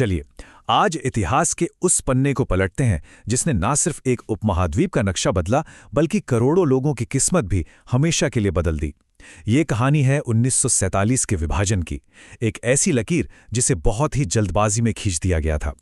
चलिए, आज इतिहास के उस पन्ने को पलटते हैं जिसने ना सिर्फ एक उपमहाद्वीप का नक्शा बदला बल्कि करोड़ों लोगों की किस्मत भी हमेशा के लिए बदल दी। ये कहानी है 1947 के विभाजन की, एक ऐसी लकीर जिसे बहुत ही जल्दबाजी में खींच दिया गया था।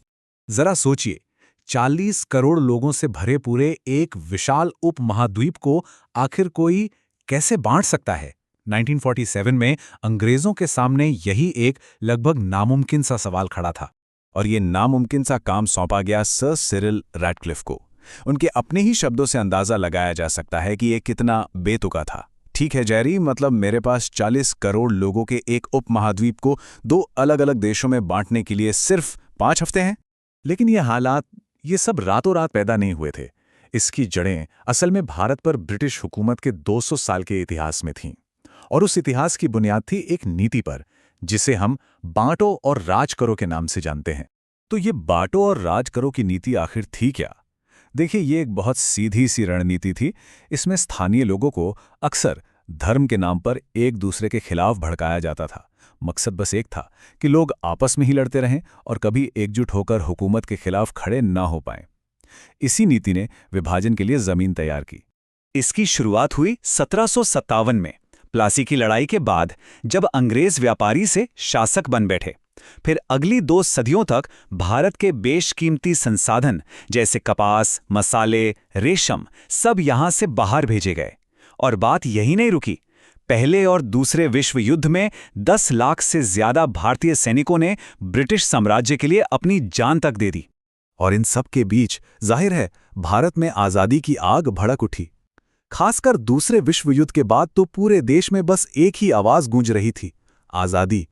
जरा सोचिए, 40 करोड़ लोगों से भरे पूरे एक विशाल उपमहाद्वीप को आखिर कोई कैसे बांट सकता है? 1947 में अंग्रेजों के सामने यही एक लगभग नामुमकिन सा सवाल खड़ा था। और ये नामुमकिन सा काम सौंपा गया सर सिरिल रैडक्लिफ को। उनके अपने ही शब्दों से अंदाजा लगाया जा सकता है कि ये कितना बेतुका था। ठीक है जेरी, मतलब मेरे पास 40 करोड़ लोगों के एक उपमहाद्वीप को दो अलग अलग देशों में बांटने के लिए सिर्फ 5 हफ्ते हैं। लेकिन ये हालात, ये सब रातों रात पैदा नहीं हुए थे। इसकी जड़ें असल में भारत पर ब्रिटिश हुकूमत के 200 साल के इतिहास में थीं। और उस इतिहास की बुनियाद थी एक नीति पर, जिसे हम बांटो और राज करो के नाम से जानते हैं। तो ये बांटो और राज करो की नीति आखिर थी क्या? देखिए, ये एक बहुत सीधी सी रणनीति थी। इसमें स्थानीय लोगों को अक्सर धर्म के नाम पर एक दूसरे के खिलाफ भड़काया जाता था। मकसद बस एक था कि लोग आपस में ही लड़ते रहें और कभी एकजुट होकर हुकूमत के खिलाफ खड़े ना हो पाएं। इसी नीति ने विभाजन के लिए जमीन तैयार की। इसकी शुरुआत हुई 1757 में, प्लासी की लड़ाई के बाद, जब अंग्रेज व्यापारी से शासक बन बैठे। फिर अगली 2 सदियों तक भारत के बेशकीमती संसाधन जैसे कपास, मसाले, रेशम सब यहां से बाहर भेजे गए। और बात यही नहीं रुकी। पहले और दूसरे विश्व युद्ध में 10 लाख से ज्यादा भारतीय सैनिकों ने ब्रिटिश साम्राज्य के लिए अपनी जान तक दे दी। और इन सब के बीच जाहिर है भारत में आज़ादी की आग भड़क उठी। खासकर दूसरे विश्व युद्ध के बाद तो पूरे देश में बस एक ही आवाज गूंज रही थी, आज़ादी।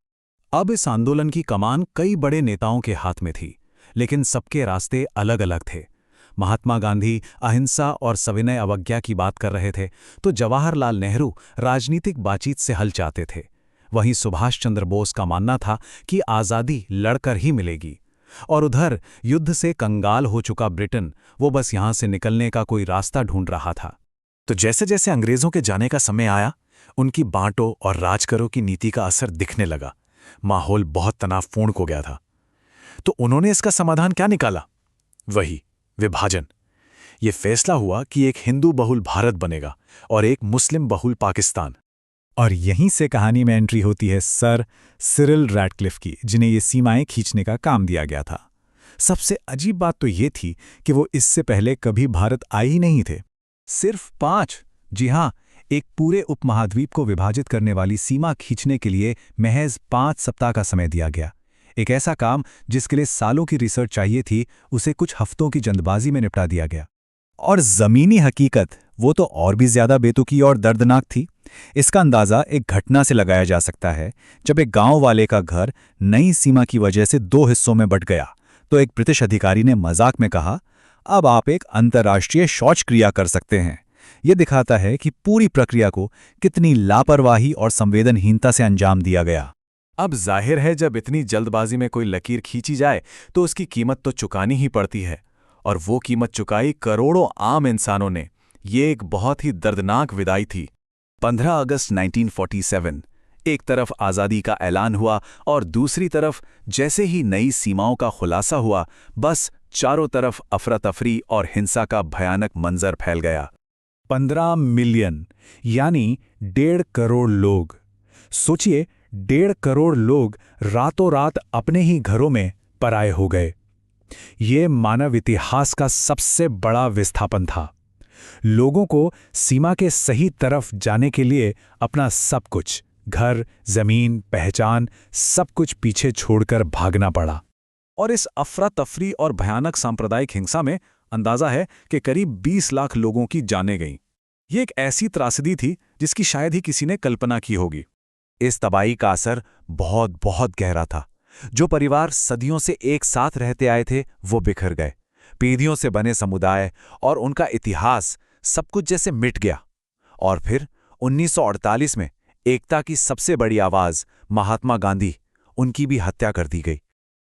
अब इस आंदोलन की कमान कई बड़े नेताओं के हाथ में थी, लेकिन सबके रास्ते अलग अलग थे। महात्मा गांधी अहिंसा और सविनय अवज्ञा की बात कर रहे थे, तो जवाहरलाल नेहरू राजनीतिक बातचीत से हल चाहते थे। वहीं सुभाष चंद्र बोस का मानना था कि आज़ादी लड़कर ही मिलेगी। और उधर युद्ध से कंगाल हो चुका ब्रिटेन, वो बस यहां से निकलने का कोई रास्ता ढूंढ रहा था। तो जैसे जैसे अंग्रेजों के जाने का समय आया, उनकी बांटो और राज करो की नीति का असर दिखने लगा। माहौल बहुत तनावपूर्ण हो गया था। तो उन्होंने इसका समाधान क्या निकाला? वही विभाजन। ये फैसला हुआ कि एक हिंदू बहुल भारत बनेगा और एक मुस्लिम बहुल पाकिस्तान। और यहीं से कहानी में एंट्री होती है सर सिरिल रैडक्लिफ की, जिन्हें ये सीमाएं खींचने का काम दिया गया था। सबसे अजीब बात तो ये थी कि वो इससे पहले कभी भारत आए ही नहीं थे। सिर्फ 5, जी हां, एक पूरे उपमहाद्वीप को विभाजित करने वाली सीमा खींचने के लिए महज 5 सप्ताह का समय दिया गया। एक ऐसा काम जिसके लिए सालों की रिसर्च चाहिए थी, उसे कुछ हफ्तों की जल्दबाजी में निपटा दिया गया। और जमीनी हकीकत वो तो और भी ज्यादा बेतुकी और दर्दनाक थी। इसका अंदाजा एक घटना से लगाया जा सकता है। जब एक गांव वाले का घर नई सीमा की वजह से 2 हिस्सों में बंट गया, तो एक ब्रिटिश अधिकारी ने मजाक में कहा, अब आप एक अंतर्राष्ट्रीय शौच क्रिया कर सकते हैं। यह दिखाता है कि पूरी प्रक्रिया को कितनी लापरवाही और संवेदनहीनता से अंजाम दिया गया। अब जाहिर है, जब इतनी जल्दबाजी में कोई लकीर खींची जाए तो उसकी कीमत तो चुकानी ही पड़ती है। और वो कीमत चुकाई करोड़ों आम इंसानों ने। ये एक बहुत ही दर्दनाक विदाई थी। 15 अगस्त 1947, एक तरफ आज़ादी का ऐलान हुआ और दूसरी तरफ जैसे ही नई सीमाओं का खुलासा हुआ, बस चारों तरफ अफरा तफरी और हिंसा का भयानक मंजर फैल गया। 15 मिलियन यानी 1.5 करोड़ लोग। सोचिए, 1.5 करोड़ लोग रातों रात अपने ही घरों में पराये हो गए। ये मानव इतिहास का सबसे बड़ा विस्थापन था। लोगों को सीमा के सही तरफ जाने के लिए अपना सब कुछ, घर, जमीन, पहचान, सब कुछ पीछे छोड़कर भागना पड़ा। और इस अफरा तफरी और भयानक सांप्रदायिक हिंसा में अंदाजा है कि करीब 20 लाख लोगों की जानें गईं। ये एक ऐसी त्रासदी थी जिसकी शायद ही किसी ने कल्पना की होगी। इस तबाही का असर बहुत बहुत गहरा था। जो परिवार सदियों से एक साथ रहते आए थे, वो बिखर गए। पीढ़ियों से बने समुदाय और उनका इतिहास, सब कुछ जैसे मिट गया। और फिर 1948 में एकता की सबसे बड़ी आवाज महात्मा गांधी, उनकी भी हत्या कर दी गई।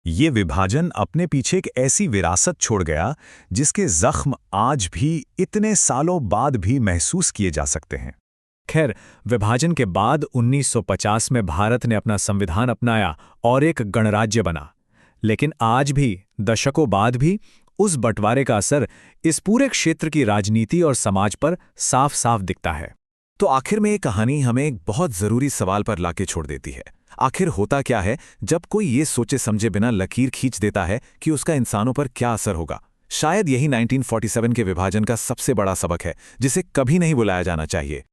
ये विभाजन अपने पीछे एक ऐसी विरासत छोड़ गया जिसके जख्म आज भी इतने सालों बाद भी महसूस किए जा सकते हैं। खैर, विभाजन के बाद 1950 में भारत ने अपना संविधान अपनाया और एक गणराज्य बना। लेकिन आज भी, दशकों बाद भी, उस बंटवारे का असर इस पूरे क्षेत्र की राजनीति और समाज पर साफ साफ दिखता है। तो आखिर में ये कहानी हमें एक बहुत ज़रूरी सवाल पर लाके छोड़ देती है। आखिर होता क्या है जब कोई ये सोचे समझे बिना लकीर खींच देता है कि उसका इंसानों पर क्या असर होगा? शायद यही 1947 के विभाजन का सबसे बड़ा सबक है, जिसे कभी नहीं भुलाया जाना चाहिए।